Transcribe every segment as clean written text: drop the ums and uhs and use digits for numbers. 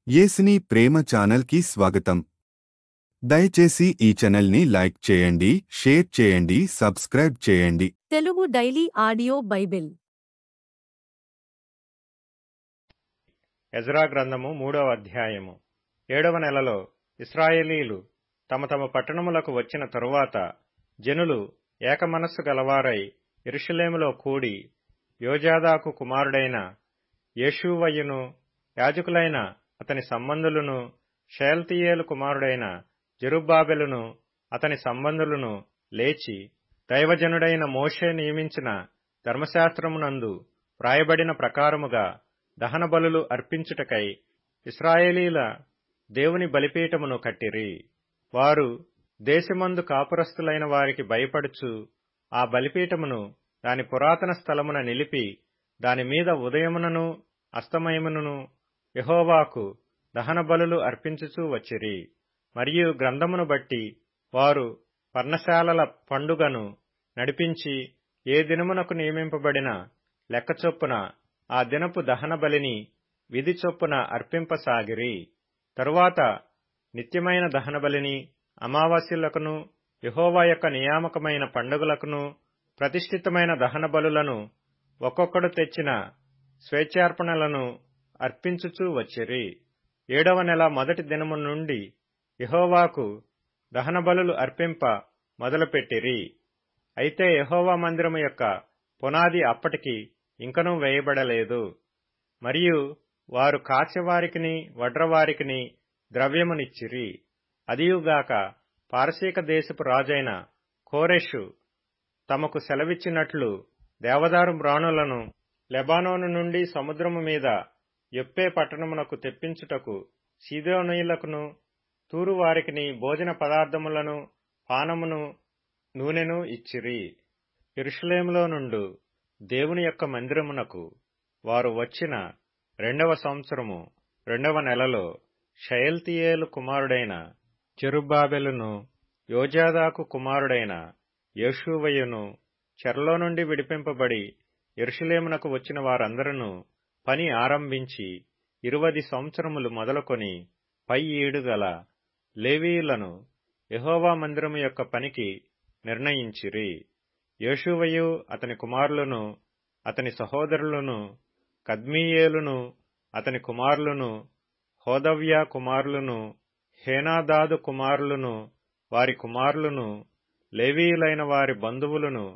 యేసుని ప్రేమ ఛానల్కి స్వాగతం. దయచేసి ఈ ఛానల్ని లైక్ చేయండి, షేర్ చేయండి, సబ్స్క్రైబ్ చేయండి. Telugu daily audio Bible Ezra గ్రంథము 3వ అధ్యాయము. 7వ నెలలో ఇశ్రాయేలీలు తమ తమ పట్టణములకు వచ్చిన తరువాత జనులు ఏకమనస్సు గలవారై యెరూషలేములో కూడి యోజాదాకు కుమారుడైన యేషూవయును, యాజకులైన అతని సంబంధులను, షయల్తీయేలు కుమారుడైన జెరుబ్బాబెలును అతని సంబంధులను లేచి దైవజనుడైన మోషే నియమించిన ధర్మశాస్త్రమునందు వ్రాయబడిన ప్రకారముగా దహన బలులు అర్పించుటకై ఇశ్రాయేలీల దేవుని బలిపీఠమును కట్టిరి. వారు దేశమందు కాపురస్తులైన వారికి భయపడుచు ఆ బలిపీఠమును దాని పురాతన స్థలమున నిలిపి దాని మీద ఉదయమునను అస్తమయమునను యెహోవాకు దహన బలులు అర్పించుచూ వచ్చిరి. మరియు గ్రంథమును బట్టి వారు పర్ణశాలల పండుగను నడిపించి ఏ దినమునకు నియమింపబడిన లెక్క చొప్పున ఆ దినపు దహన బలిని విధి చొప్పున అర్పింపసాగిరి. తరువాత నిత్యమైన దహన బలిని, అమావాస్యలకును, యెహోవా యొక్క నియామకమైన పండుగలకును ప్రతిష్ఠితమైన దహన బలులను ఒక్కొక్కడు తెచ్చిన స్వేచ్ఛార్పణలను అర్పించుచూ వచ్చిరి. 7వ నెల మొదటి దినము నుండి యెహోవాకు దహన బలులు అర్పింప మొదలుపెట్టిరి. అయితే యెహోవా మందిరము యొక్క పునాది అప్పటికి ఇంకనూ వేయబడలేదు. మరియు వారు కాశ్యవారికిని వడ్రవారికిని ద్రవ్యమునిచ్చిరి. అదియుగాక పారసీక దేశపు రాజైన కోరెషు తమకు సెలవిచ్చినట్లు దేవదారు మ్రాణులను లెబానోను నుండి సముద్రము మీద యొప్పే పట్టణమునకు తెప్పించుటకు సీదోనీయులకును తూరు వారికిని భోజన పదార్థములను, పానమును, నూనెను ఇచ్చిరి. యెరూషలేములో నుండు దేవుని యొక్క మందిరమునకు వారు వచ్చిన 2వ సంవత్సరము 2వ నెలలో షయల్తీయేలు కుమారుడైన జెరుబ్బాబెలును, యోజాదాకు కుమారుడైన యేషూవయును చెరలో నుండి విడిపింపబడి యెరూషలేమునకు వచ్చిన వారందరూ పని ఆరంభించి 20 సంవత్సరములు మొదలుకొని పై ఏడు గల లేవీయులను యెహోవా మందిరము యొక్క పనికి నిర్ణయించిరి. యేషూవయు అతని కుమారులను, అతని సహోదరులను, కద్మీయేలును అతని కుమారులను, హోదవ్యా కుమారులను, హేనాదాదు కుమారులను, వారి కుమారులను, లేవీయులైన వారి బంధువులను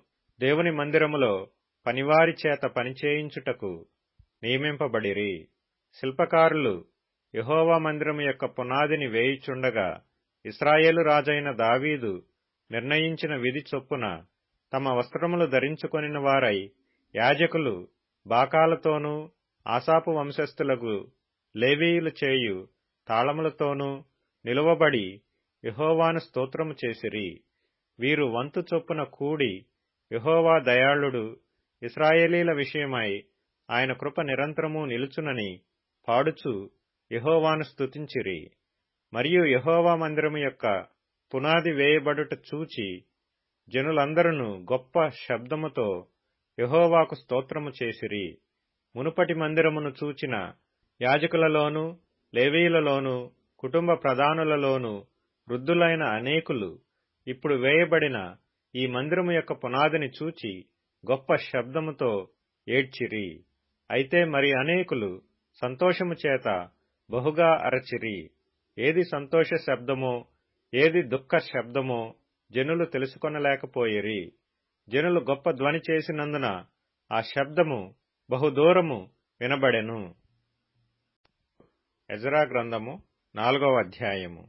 దేవుని మందిరములో పనివారి చేత పనిచేయించుటకు నియమింపబడిరి. శిల్పకారులు యెహోవా మందిరము యొక్క పునాదిని వేయుచుండగా ఇశ్రాయేలు రాజైన దావీదు నిర్ణయించిన విధి చొప్పున తమ వస్త్రములు ధరించుకొనిన వారై యాజకులు బాకాలతోనూ ఆసాపు వంశస్థులకు లేవీయులు చేయు తాళములతోనూ నిలువబడి యెహోవాను స్తోత్రము చేసిరి. వీరు వంతు చొప్పున కూడి యెహోవా దయాళుడు, ఇశ్రాయేలీల విషయమై ఆయన కృప నిరంతరము నిలుచునని పాడుచు యెహోవాను స్తుతించిరి. మరియు యెహోవా మందిరము యొక్క పునాది వేయబడుట చూచి జనులందరూ గొప్ప శబ్దముతో యెహోవాకు స్తోత్రము చేసిరి. మునుపటి మందిరమును చూచిన యాజకులలోను, లేవీయులలోను, కుటుంబ ప్రధానులలోను వృద్ధులైన అనేకులు ఇప్పుడు వేయబడిన ఈ మందిరము యొక్క పునాదిని చూచి గొప్ప శబ్దముతో ఏడ్చిరి. అయితే మరి అనేకులు సంతోషము చేత బహుగా అరచిరి. ఏది సంతోష శబ్దమో ఏది దుఃఖ శబ్దమో జనులు తెలుసుకొనలేకపోయిరి. జనులు గొప్ప ధ్వని చేసినందున ఆ శబ్దము బహుదూరము వినబడెను. ఎజ్రా గ్రంథము 4వ అధ్యాయము.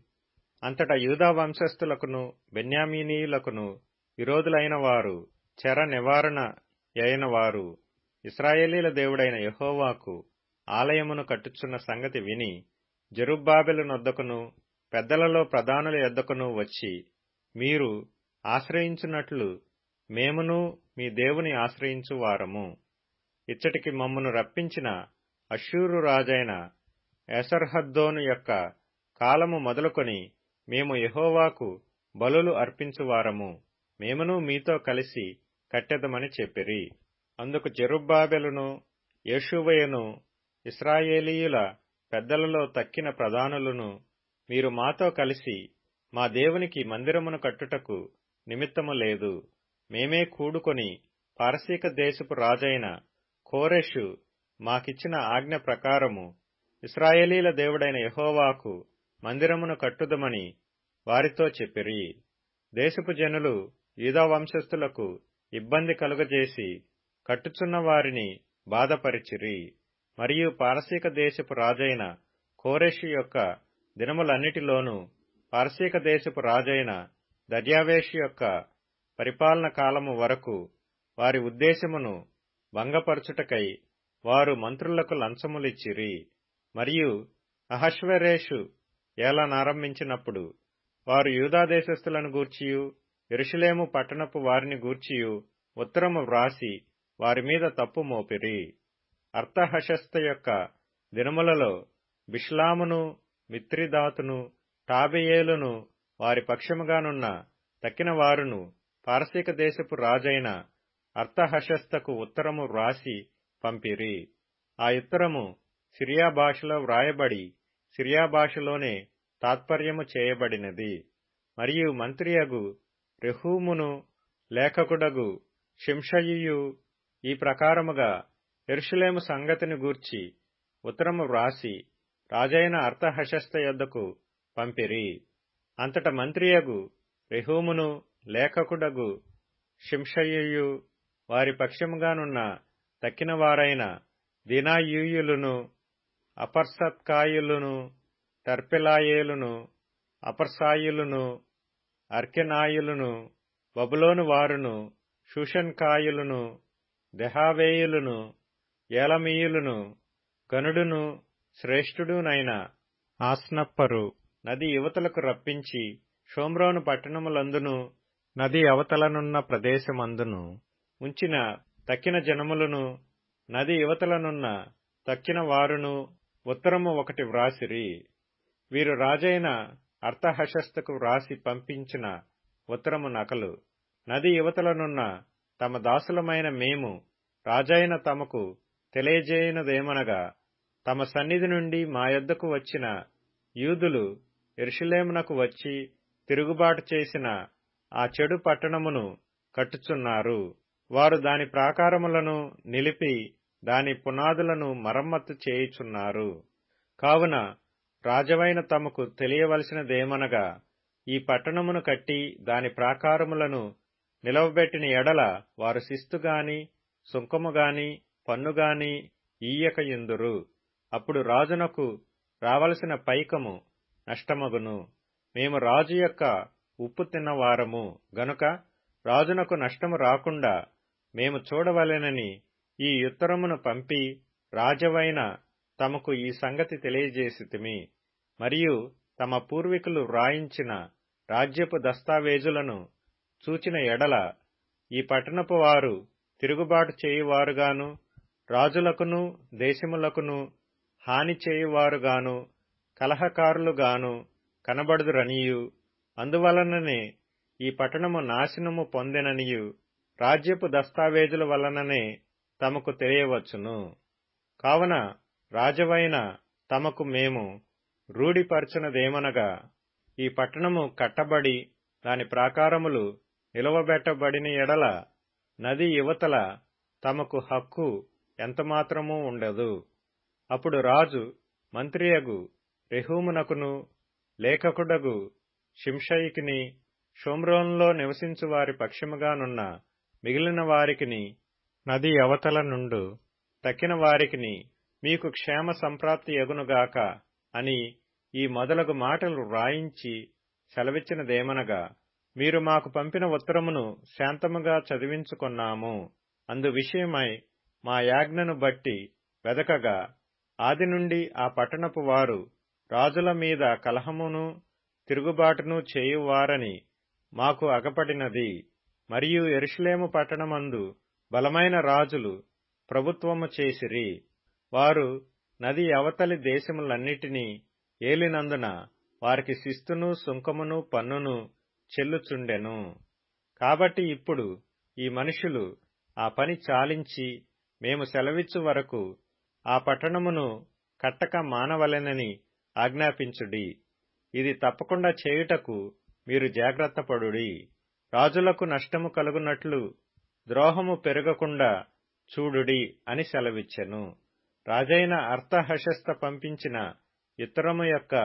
అంతటా యూదా వంశస్థులకును బెన్యామీనీయులకును విరోధులైన వారు, చెర నివారణ అయిన వారు ఇశ్రాయేలీల దేవుడైన యెహోవాకు ఆలయమును కట్టుచున్న సంగతి విని జెరుబ్బాబెలు నొద్దకును పెద్దలలో ప్రధానుల యొద్దకును వచ్చి, మీరు ఆశ్రయించున్నట్లు మేమును మీ దేవుని ఆశ్రయించు వారము. ఇచ్చటికి మమ్మను రప్పించిన అష్షూరు రాజైన ఏసర్హద్దోను యొక్క కాలము మొదలుకొని మేము యెహోవాకు బలులు అర్పించువారము. మేమును మీతో కలిసి కట్టెదమని చెప్పిరి. అందుకు జెరుబ్బాబెలును యేషూవయును ఇశ్రాయేలీయుల పెద్దలలో తక్కిన ప్రధానులను మీరు మాతో కలిసి మా దేవునికి మందిరమును కట్టుటకు నిమిత్తము లేదు, మేమే కూడుకొని పారసీక దేశపు రాజైన కోరెషు మాకిచ్చిన ఆజ్ఞ ప్రకారము ఇశ్రాయేలీల దేవుడైన యెహోవాకు మందిరమును కట్టుదమని వారితో చెప్పిరి. దేశపు జనులు యూదా వంశస్థులకు ఇబ్బంది కలుగజేసి కట్టుచున్న వారిని బాధపరిచిరి. మరియు పారసీక దేశపు రాజైన కోరెషు యొక్క దినములన్నిటిలోనూ పారసీక దేశపు రాజైన దర్యావేషు యొక్క పరిపాలన కాలము వరకు వారి ఉద్దేశమును భంగపరచుటకై వారు మంత్రులకు లంచములిచ్చిరి. మరియు అహష్వేరోషు ఏలనారంభించినప్పుడు వారు యూదా దేశస్థులను గూర్చియు యెరూషలేము పట్టణపు వారిని గూర్చియు ఉత్తరము వ్రాసి వారి మీద తప్పు మోపిరి. అర్తహషస్త యొక్క దినములలో బిష్లామును, మిత్రిదాతును, టాబెయేలును వారి పక్షముగానున్న తక్కిన వారును పారసీక దేశపు రాజైన అర్తహషస్తకు ఉత్తరము వ్రాసి పంపిరి. ఆ ఉత్తరము సిరియా భాషలో వ్రాయబడి సిరియా భాషలోనే తాత్పర్యము చేయబడినది. మరియు మంత్రియగు రెహూమును లేఖకుడగు షింషయియు ఈ ప్రకారముగా యెరూషలేము సంగతిని గూర్చి ఉత్తరము వ్రాసి రాజైన అర్తహషస్త యొద్దకు పంపిరి. అంతట మంత్రియగు రెహూమును లేఖకుడగు షింషయియు వారి పక్షముగానున్న తక్కిన వారైన దినాయూయులును, అపర్సత్కాయులును, తర్పెలాయేలును, అపర్సాయులును, అర్కెనాయులును, బబులోను వారును, షూషన్కాయులును, దెహావేయులును, ఏలమీయులును, గనుడును శ్రేష్ఠుడునైన ఆస్నప్పరు నది యువతలకు రప్పించి షోమ్రోను పట్టణములందును నది అవతలనున్న ప్రదేశమందును ఉంచిన తక్కిన జనములను, నది యువతలనున్న తక్కిన వారును ఉత్తరము ఒకటి వ్రాసిరి. వీరు రాజైన అర్తహషస్తకు వ్రాసి పంపించిన ఉత్తరము నకలు. నది యువతలనున్న తమ దాసులమైన మేము రాజైన తమకు తెలియజేయునదేమనగా, తమ సన్నిధి నుండి మా యొద్దకు వచ్చిన యూదులు యెరూషలేమునకు వచ్చి తిరుగుబాటు చేసిన ఆ చెడు పట్టణమును కట్టుచున్నారు. వారు దాని ప్రాకారములను నిలిపి దాని పునాదులను మరమ్మత్తు చేయుచున్నారు. కావున రాజవైన తమకు తెలియవలసినదేమనగా, ఈ పట్టణమును కట్టి దాని ప్రాకారములను నిలవబెట్టిన ఎడల వారు శిస్తుగాని సుంకముగాని పన్నుగాని ఈయకయుందురు. అప్పుడు రాజునకు రావలసిన పైకము నష్టమగును. మేము రాజు యొక్క ఉప్పు తిన్నవారము గనుక రాజునకు నష్టము రాకుండా మేము చూడవలెనని ఈ ఉత్తరమును పంపి రాజవైన తమకు ఈ సంగతి తెలియజేసితిమి. మరియు తమ పూర్వీకులు వ్రాయించిన రాజ్యపు దస్తావేజులను చూచిన ఎడల ఈ పట్టణపు వారు తిరుగుబాటు చేయువారుగాను రాజులకును దేశములకును హాని చేయువారుగాను కలహకారులుగాను కనబడుదురనియు, అందువలననే ఈ పట్టణము నాశనము పొందెననియు రాజ్యపు దస్తావేజుల వలననే తమకు తెలియవచ్చును. కావున రాజవైన తమకు మేము రూఢిపరచునదేమనగా, ఈ పట్టణము కట్టబడి దాని ప్రాకారములు నిలవబెట్టబడిన ఎడల నది యువతల తమకు హక్కు ఎంతమాత్రమూ ఉండదు. అప్పుడు రాజు మంత్రియగు రెహూమునకును లేఖకుడగు షింషయికిని షోమ్రోనులో నివసించు వారి పక్షముగానున్న మిగిలిన వారికిని నది అవతల నుండు తక్కిన వారికిని మీకు క్షేమ సంప్రాప్తి యగునుగాక అని ఈ మొదలగు మాటలు వ్రాయించి సెలవిచ్చినదేమనగా, మీరు మాకు పంపిన ఉత్తరమును శాంతముగా చదివించుకొన్నాము. అందు విషయమై మా యాజ్ఞను బట్టి వెదకగా ఆది నుండి ఆ పట్టణపు వారు రాజుల మీద కలహమును తిరుగుబాటును చేయువారని మాకు అగపడినది. మరియు యెరూషలేము పట్టణమందు బలమైన రాజులు ప్రభుత్వము చేసిరి. వారు నది అవతలి దేశములన్నిటినీ ఏలినందున వారికి శిస్తును సుంకమును పన్నును చెల్లుచుండెను. కాబట్టి ఇప్పుడు ఈ మనుషులు ఆ పని చాలించి మేము సెలవిచ్చు వరకు ఆ పట్టణమును కట్టక మానవలెనని ఆజ్ఞాపించుడి. ఇది తప్పకుండా చేయుటకు మీరు జాగ్రత్తపడుడి. రాజులకు నష్టము కలుగునట్లు ద్రోహము పెరగకుండా చూడుడి అని సెలవిచ్చెను. రాజైన అర్తహషస్త పంపించిన ఉత్తరము యొక్క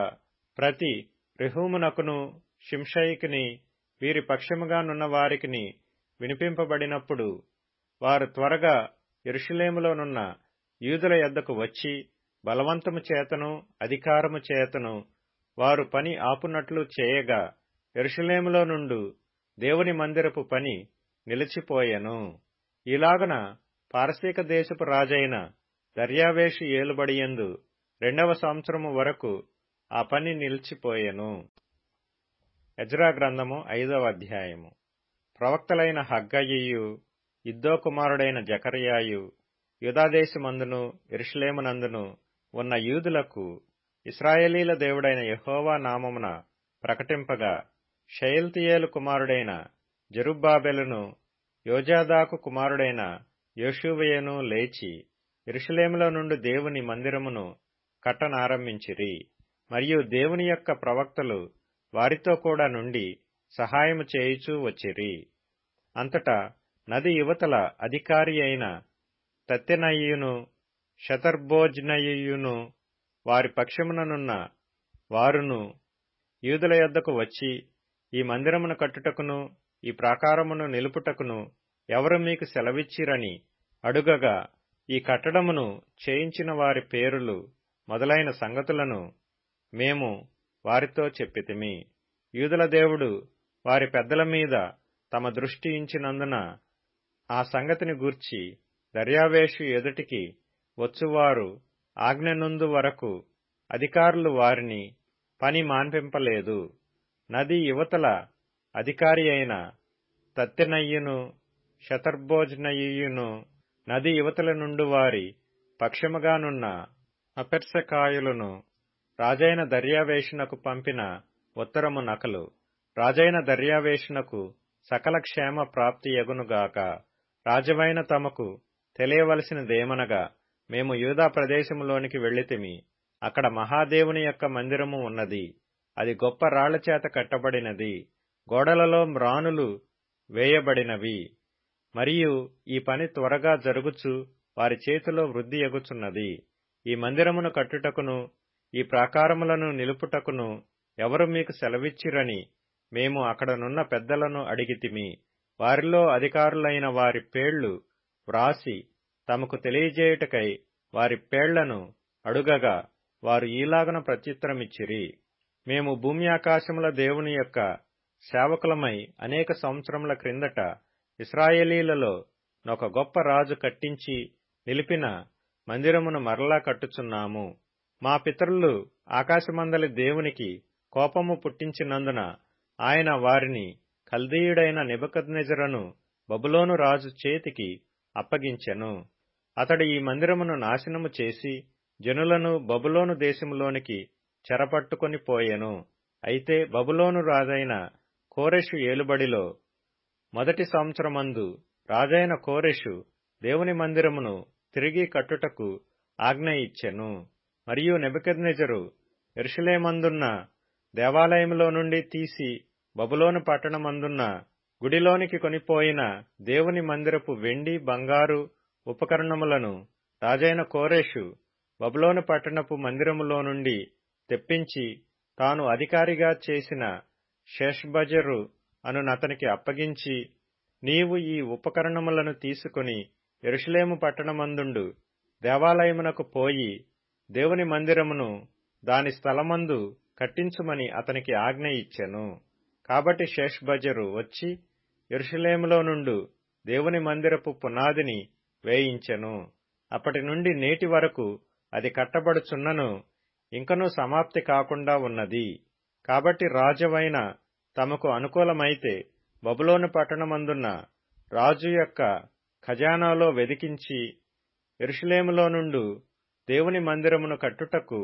ప్రతి రెహూమునకును షింషయికిని వీరి పక్షముగానున్న వారికిని వినిపింపబడినప్పుడు వారు త్వరగా యెరూషలేములోనున్న యూదుల యొద్దకు వచ్చి బలవంతము చేతను అధికారము చేతను వారు పని ఆపునట్లు చేయగా యెరూషలేములో నుండు దేవుని మందిరపు పని నిలిచిపోయెను. ఇలాగున పారసీక దేశపు రాజైన దర్యావేషు ఏలుబడియందు 2వ సంవత్సరము వరకు ఆ పని నిలిచిపోయెను. ఎజ్రా గ్రంథము 5వ అధ్యాయము. ప్రవక్తలైన హగ్గయియు, ఇద్దో కుమారుడైన జకర్యాయు యూదాదేశమందును యెరూషలేమునందును ఉన్న యూదులకు ఇశ్రాయేలీల దేవుడైన యెహోవా నామమున ప్రకటింపగా, షయల్తీయేలు కుమారుడైన జెరుబ్బాబెలును యోజాదాకు కుమారుడైన యోషువయును లేచి యెరూషలేములో నుండి దేవుని మందిరమును కట్టనారంభించిరి. మరియు దేవుని యొక్క ప్రవక్తలు వారితో కూడా నుండి సహాయము చేయుచూ వచ్చిరి. అంతటా నది యువతల అధికారి అయిన తత్తెనయ్యును షతర్బోజ్నయ్యును వారి పక్షముననున్న వారును యూదుల యొద్దకు వచ్చి, ఈ మందిరమును కట్టుటకును ఈ ప్రాకారమును నిలుపుటకును ఎవరు మీకు సెలవిచ్చిరని అడుగగా, ఈ కట్టడమును చేయించిన వారి పేరులు మొదలైన సంగతులను మేము వారితో చెప్పితిమి. యూదుల దేవుడు వారి పెద్దల మీద తమ దృష్టి ఉంచినందున ఆ సంగతిని గూర్చి దర్యావేషు ఎదుటికి వచ్చువారు ఆజ్ఞనొందు వరకు అధికారులు వారిని పని మాన్పింపలేదు. నది యువతల అధికారి అయిన తత్తెనయ్యును షతర్బోజ్నయ్యును నది యువతల నుండి వారి పక్షముగానున్న అపెర్సకాయులను రాజైన దర్యావేషునకు పంపిన ఉత్తరము నకలు. రాజైన దర్యావేషునకు సకల క్షేమ ప్రాప్తి యగునుగాక. రాజవైన తమకు తెలియవలసినదేమనగా, మేము యూదా ప్రదేశములోనికి వెళ్ళితిమి. అక్కడ మహాదేవుని యొక్క మందిరము ఉన్నది. అది గొప్ప రాళ్లచేత కట్టబడినది. గోడలలో మ్రానులు వేయబడినవి. మరియు ఈ పని త్వరగా జరుగుచు వారి చేతిలో వృద్ధి ఎగుచున్నది. ఈ మందిరమును కట్టుటకును ఈ ప్రాకారములను నిలుపుటకును ఎవరు మీకు సెలవిచ్చిరని మేము అక్కడనున్న పెద్దలను అడిగితిమి. వారిలో అధికారులైన వారి పేళ్లు వ్రాసి తమకు తెలియజేయుటకై వారి పేళ్లను అడుగగా, వారు ఈలాగున ప్రత్యుత్తరమిచ్చిరి. మేము భూమి ఆకాశముల దేవుని యొక్క సేవకులమై అనేక సంవత్సరముల క్రిందట ఇశ్రాయేలీలలో నొక గొప్ప రాజు కట్టించి నిలిపిన మందిరమును మరలా కట్టుచున్నాము. మా పితరులు ఆకాశమందలి దేవునికి కోపము పుట్టించినందున ఆయన వారిని కల్దీయుడైన నెబుకద్నెజరును బబులోను రాజు చేతికి అప్పగించెను. అతడు ఈ మందిరమును నాశనము చేసి జనులను బబులోను దేశములోనికి చెరపట్టుకొని పోయెను. అయితే బబులోను రాజైన కోరెషు ఏలుబడిలో మొదటి సంవత్సరమందు రాజైన కోరెషు దేవుని మందిరమును తిరిగి కట్టుటకు ఆజ్ఞ ఇచ్చెను. మరియు నెబుకద్నెజరు యెరూషలేమందున్న దేవాలయములో నుండి తీసి బబులోను పట్టణమందున్న గుడిలోనికి కొనిపోయిన దేవుని మందిరపు వెండి బంగారు ఉపకరణములను రాజైన కోరెషు బబులోను పట్టణపు మందిరములో నుండి తెప్పించి తాను అధికారిగా చేసిన షేష్బజరు అనునతనికి అప్పగించి, నీవు ఈ ఉపకరణములను తీసుకుని యెరూషలేము పట్టణమందుండు దేవాలయమునకు పోయి దేవుని మందిరమును దాని స్థలమందు కట్టించుమని అతనికి ఆజ్ఞ ఇచ్చెను. కాబట్టి షేష్బజరు వచ్చి యెరూషలేములో నుండు దేవుని మందిరపు పునాదిని వేయించెను. అప్పటి నుండి నేటి వరకు అది కట్టబడుచున్నను ఇంకనూ సమాప్తి కాకుండా ఉన్నది. కాబట్టి రాజవైన తమకు అనుకూలమైతే బబులోను పట్టణమందున్న రాజు యొక్క ఖజానాలో వెదికించి యెరూషలేములో నుండు దేవుని మందిరమును కట్టుటకు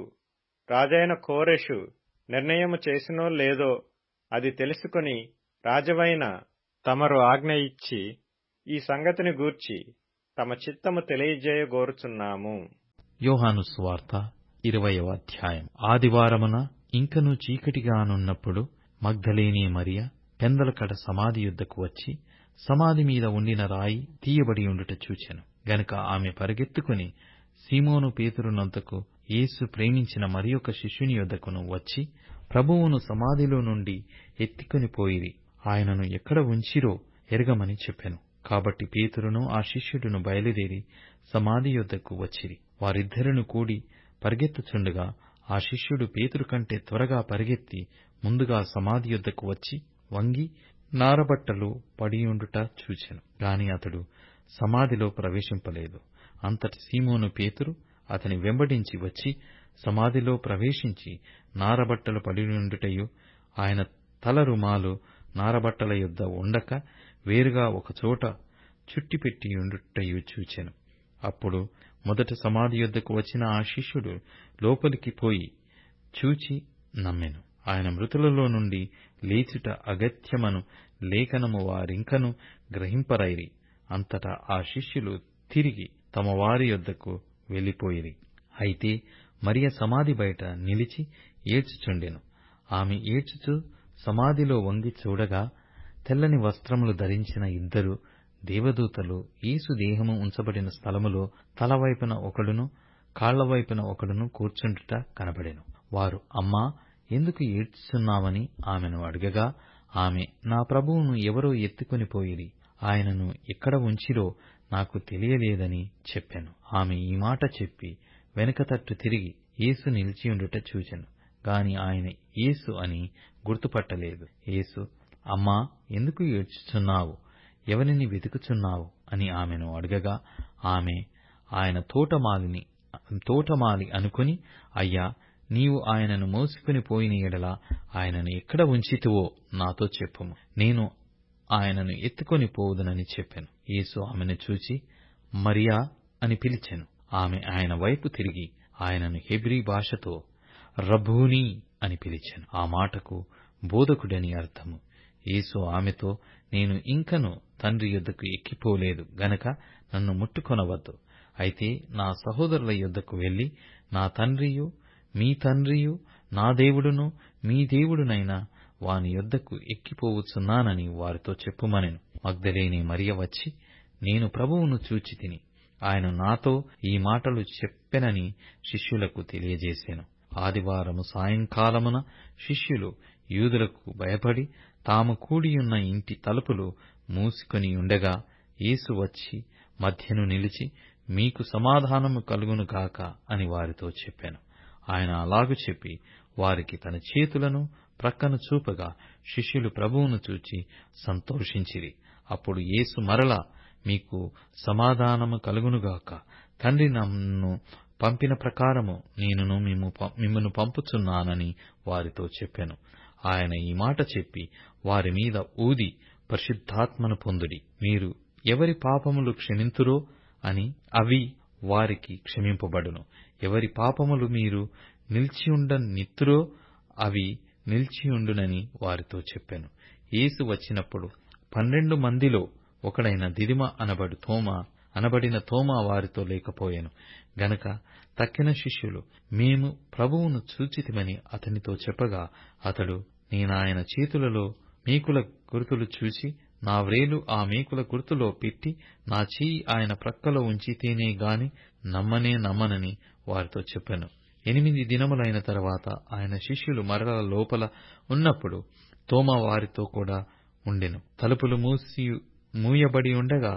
రాజైన కోరెషు నిర్ణయము చేసినో లేదో అది తెలుసుకుని రాజవైన తమరు ఆజ్ఞ ఇచ్చి ఈ సంగతిని గూర్చి తమ చిత్తము తెలియజేయగోరుచున్నాము. యోహాను సువార్త 20వ అధ్యాయం. ఆదివారమున ఇంకనూ చీకటిగానున్నప్పుడు మగ్దలేనే మరియ పెందలకడ సమాధి యుద్ధకు వచ్చి సమాధి మీద ఉండిన రాయి తీయబడి ఉండుట చూచెను. గనుక ఆమె పరుగెత్తుకుని సీమోను పేతురునొద్దకు యేసు ప్రేమించిన మరియొక శిష్యుని యొద్దకును వచ్చి ప్రభువును సమాధిలో నుండి ఎత్తికొని పోయిరి, ఆయనను ఎక్కడ ఉంచిరో ఎరగమని చెప్పెను. కాబట్టి పేతురును ఆ శిష్యుడును బయలుదేరి సమాధి యొద్దకు వచ్చిరి. వారిద్దరును కూడి పరిగెత్తుచుండగా ఆ శిష్యుడు పేతురు కంటే త్వరగా పరిగెత్తి ముందుగా సమాధి యొద్దకు వచ్చి వంగి నారబట్టలు పడియుండుట చూచెను. గాని అతడు సమాధిలో ప్రవేశింపలేదు. అంతటి సీమోను పేతురు అతని వెంబడించి వచ్చి సమాధిలో ప్రవేశించి నారబట్టలు పడియుండుటయు ఆయన తల రుమాలు నారబట్టల యొద్ద ఉండక వేరుగా ఒకచోట చుట్టిపెట్టియుండుటయు చూచెను. అప్పుడు మొదట సమాధి యొద్దకు వచ్చిన ఆ శిష్యుడు లోపలికి పోయి చూచి నమ్మెను. ఆయన మృతులలో నుండి లేచుట అగత్యమను లేఖనము వారింకను గ్రహింపరైరి. అంతటా ఆ శిష్యులు తిరిగి తమ వారి యొద్దకు వెళ్లిపోయిరి. అయితే మరియ సమాధి బయట నిలిచి ఏడ్చుచుండెను. ఆమె ఏడ్చుచు సమాధిలో వంగి చూడగా తెల్లని వస్త్రములు ధరించిన ఇద్దరు దేవదూతలు యేసు దేహము ఉంచబడిన స్థలములో తలవైపున ఒకడును కాళ్లవైపున ఒకడును కూర్చుండుట కనబడెను. వారు, అమ్మా, ఎందుకు ఏడ్చుచున్నావని ఆమెను అడగగా ఆమె, నా ప్రభువును ఎవరో ఎత్తుకొని పోయిరి, ఆయనను ఎక్కడ ఉంచిరో నాకు తెలియలేదని చెప్పెను. ఆమె ఈ మాట చెప్పి వెనుక తట్టు తిరిగి యేసు నిలిచియుండుట చూచెను. గాని ఆయన యేసు అని గుర్తుపట్టలేదు. యేసు, అమ్మా, ఎందుకు ఏడ్చుచున్నావు? ఎవరిని వెతుకుచున్నావు అని ఆమెను అడగగా ఆమె ఆయన తోటమాలి అనుకుని, అయ్యా, నీవు ఆయనను మోసుకుని పోయిన ఎడల ఆయనను ఎక్కడ ఉంచితివో నాతో చెప్పుము, నేను ఆయనను ఎత్తుకొని పోవుదునని చెప్పెను. యేసు ఆమెను చూచి మరియా అని పిలిచెను. ఆమె ఆయన వైపు తిరిగి ఆయనను హెబ్రీ భాషతో రబ్బూనీ అని పిలిచెను. ఆ మాటకు బోధకుడని అర్థము. యేసు ఆమెతో, నేను ఇంకను తండ్రి యొద్దకు ఎక్కిపోలేదు గనక నన్ను ముట్టుకొనవద్దు. అయితే నా సహోదరుల యొద్దకు వెళ్లి నా తండ్రియు మీ తండ్రియు నా దేవుడును మీ దేవుడునైన వాని యొద్దకు ఎక్కిపోవచ్చున్నానని వారితో చెప్పుమనెను. మగ్దలేనే మరియ వచ్చి, నేను ప్రభువును చూచి తిని, ఆయన నాతో ఈ మాటలు చెప్పెనని శిష్యులకు తెలియజేసెను. ఆదివారము సాయంకాలమున శిష్యులు యూదులకు భయపడి తాము కూడియున్న ఇంటి తలుపులు మూసుకొని ఉండగా యేసు వచ్చి మధ్యను నిలిచి, మీకు సమాధానము కలుగునుగాక అని వారితో చెప్పెను. ఆయన అలాగు చెప్పి వారికి తన చేతులను ప్రక్కను చూపగా శిష్యులు ప్రభువును చూచి సంతోషించిరి. అప్పుడు యేసు మరలా, మీకు సమాధానము కలుగునుగాక. తండ్రి నన్ను పంపిన ప్రకారము నేనును మిమ్మును పంపుచున్నానని వారితో చెప్పెను. ఆయన ఈ మాట చెప్పి వారి మీద ఊది, పరిశుద్ధాత్మను పొందుడి. మీరు ఎవరి పాపములు క్షమింతురో అని అవి వారికి క్షమింపబడును. ఎవరి పాపములు మీరు నిలిచియుండనిత్తురో అవి నిలిచియుండునని వారితో చెప్పెను. యేసు వచ్చినప్పుడు 12 మందిలో ఒకడైన దిదిమ అనబడిన తోమా వారితో లేకపోయెను. గనక తక్కిన శిష్యులు, మేము ప్రభువును చూచితిమని అతనితో చెప్పగా అతడు, నేనాయన చేతులలో మేకుల గుర్తులు చూచి నా వ్రేలు ఆ మేకుల గుర్తులో పెట్టి నా చెయ్యి ఆయన ప్రక్కలో ఉంచితేనే గాని నమ్మనని వారితో చెప్పెను. 8 దినములైన తరువాత ఆయన శిష్యులు మరల లోపల ఉన్నప్పుడు తోమా వారితో కూడా ఉండెను. తలుపులు మూయబడి ఉండగా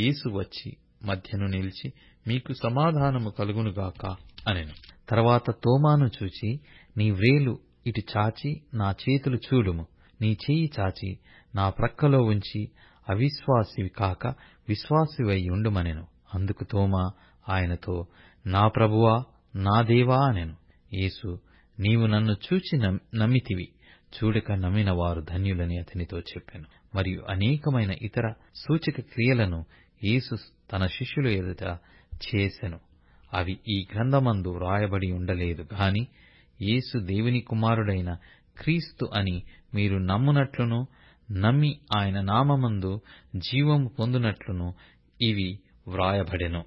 యేసు వచ్చి మధ్యను నిలిచి, మీకు సమాధానము కలుగునుగాక అనెను. తర్వాత తోమాను చూచి, నీ వ్రేలు ఇటు చాచి నా చేతులు చూడుము, నీ చెయ్యి చాచి నా ప్రక్కలో ఉంచి అవిశ్వాసివి కాక విశ్వాసివై ఉండుమనెను. అందుకు తోమా ఆయనతో, నా ప్రభువా, నా దేవా అనెను. యేసు, నీవు నన్ను చూచి నమ్మితివి, చూడక నమ్మిన వారు ధన్యులని అతనితో చెప్పెను. మరియు అనేకమైన ఇతర సూచక క్రియలను యేసు తన శిష్యుల ఎదుట చేసెను. అవి ఈ గ్రంథమందు రాయబడి ఉండలేదు గాని యేసు దేవుని కుమారుడైన క్రీస్తు అని మీరు నమ్మునట్లును నమ్మి ఆయన నామమందు జీవము పొందునట్లును ఇవి వ్రాయబడెను.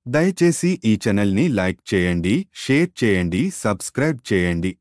దయచేసి ఈ ఛానల్ని లైక్ చేయండి, షేర్ చేయండి, సబ్స్క్రైబ్ చేయండి.